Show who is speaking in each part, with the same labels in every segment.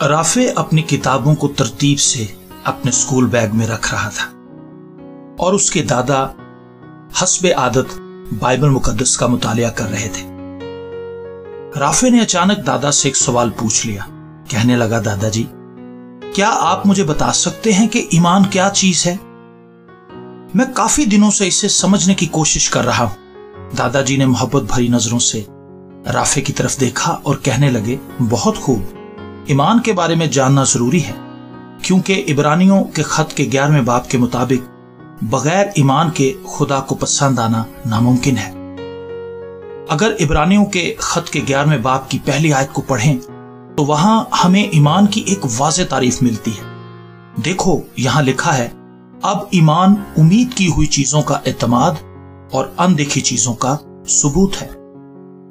Speaker 1: Rafe अपनी किताबों को तरतीब से अपने स्कूल बैग में रख रहा था और उसके दादा हस्बे आदत बाइबल मुकद्दस का मुतालिया कर रहे थे। राफे ने अचानक दादा से एक सवाल पूछ लिया। कहने लगा, दादाजी, क्या आप मुझे बता सकते हैं कि ईमान क्या चीज है? मैं काफी दिनों से इसे समझने की कोशिश कर रहा हूं। दादाजी ने मोहब्बत भरी नजरों से राफे की तरफ देखा और कहने लगे, बहुत खूब, ईमान के बारे में जानना जरूरी है, क्योंकि इब्रानियों के खत के 11वें बाब के मुताबिक बगैर ईमान के खुदा को पसंद आना नामुमकिन है। अगर इब्रानियों के खत के 11वें बाब की पहली आयत को पढ़ें तो वहां हमें ईमान की एक वाज़ेह तारीफ मिलती है। देखो, यहां लिखा है, अब ईमान उम्मीद की हुई चीजों का एतमाद और अनदेखी चीजों का सबूत है।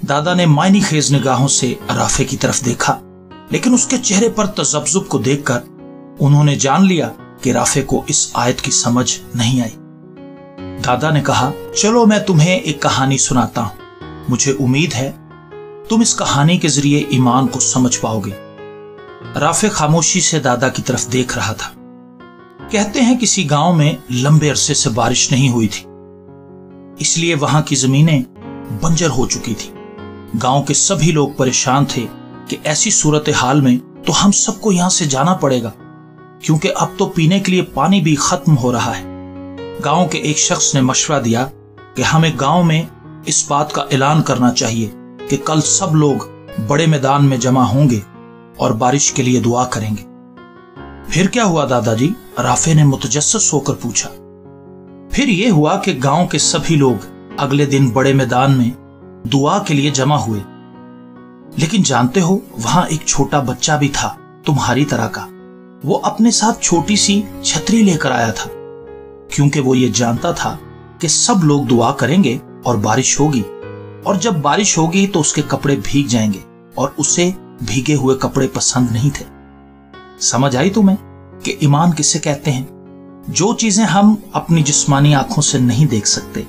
Speaker 1: दादा ने मायनी खेज निगाहों से राफे की तरफ देखा, लेकिन उसके चेहरे पर तजब्जुब को देखकर उन्होंने जान लिया कि राफे को इस आयत की समझ नहीं आई। दादा ने कहा, चलो मैं तुम्हें एक कहानी सुनाता हूं। मुझे उम्मीद है तुम इस कहानी के जरिए ईमान को समझ पाओगे। राफे खामोशी से दादा की तरफ देख रहा था। कहते हैं किसी गांव में लंबे अरसे से बारिश नहीं हुई थी, इसलिए वहां की जमीनें बंजर हो चुकी थी। गांव के सभी लोग परेशान थे कि ऐसी सूरत हाल में तो हम सबको यहां से जाना पड़ेगा, क्योंकि अब तो पीने के लिए पानी भी खत्म हो रहा है। गांव के एक शख्स ने मशवरा दिया कि हमें गांव में इस बात का ऐलान करना चाहिए कि कल सब लोग बड़े मैदान में जमा होंगे और बारिश के लिए दुआ करेंगे। फिर क्या हुआ दादाजी? राफे ने मुतजस्सिस होकर पूछा। फिर यह हुआ कि गांव के सभी लोग अगले दिन बड़े मैदान में दुआ के लिए जमा हुए। लेकिन जानते हो, वहां एक छोटा बच्चा भी था, तुम्हारी तरह का। वो अपने साथ छोटी सी छतरी लेकर आया था, क्योंकि वो ये जानता था कि सब लोग दुआ करेंगे और बारिश होगी, और जब बारिश होगी तो उसके कपड़े भीग जाएंगे और उसे भीगे हुए कपड़े पसंद नहीं थे। समझ आई तुम्हें कि ईमान किसे कहते हैं? जो चीजें हम अपनी जिस्मानी आंखों से नहीं देख सकते,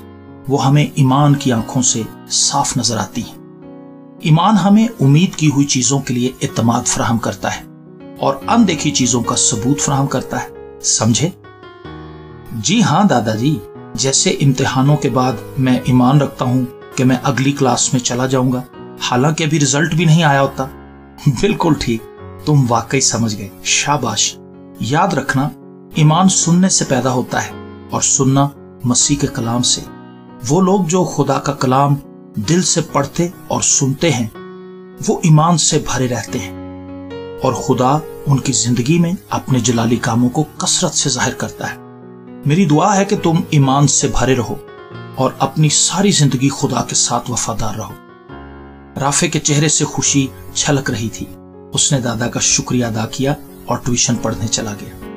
Speaker 1: वो हमें ईमान की आंखों से साफ नजर आती हैं। ईमान हमें उम्मीद की हुई चीजों के लिए इत्मीनान फराहम करता है और अनदेखी चीजों का सबूत फराहम करता है। समझे? जी हाँ दादाजी, जैसे इम्तिहानों के बाद मैं ईमान रखता हूं कि मैं अगली क्लास में चला जाऊंगा, हालांकि अभी रिजल्ट भी नहीं आया होता। बिल्कुल ठीक, तुम वाकई समझ गए, शाबाश। याद रखना, ईमान सुनने से पैदा होता है और सुनना मसीह के कलाम से। वो लोग जो खुदा का कलाम दिल से पढ़ते और सुनते हैं, वो ईमान से भरे रहते हैं और खुदा उनकी जिंदगी में अपने जलाली कामों को कसरत से जाहिर करता है। मेरी दुआ है कि तुम ईमान से भरे रहो और अपनी सारी जिंदगी खुदा के साथ वफादार रहो। राफे के चेहरे से खुशी छलक रही थी। उसने दादा का शुक्रिया अदा किया और ट्यूशन पढ़ने चला गया।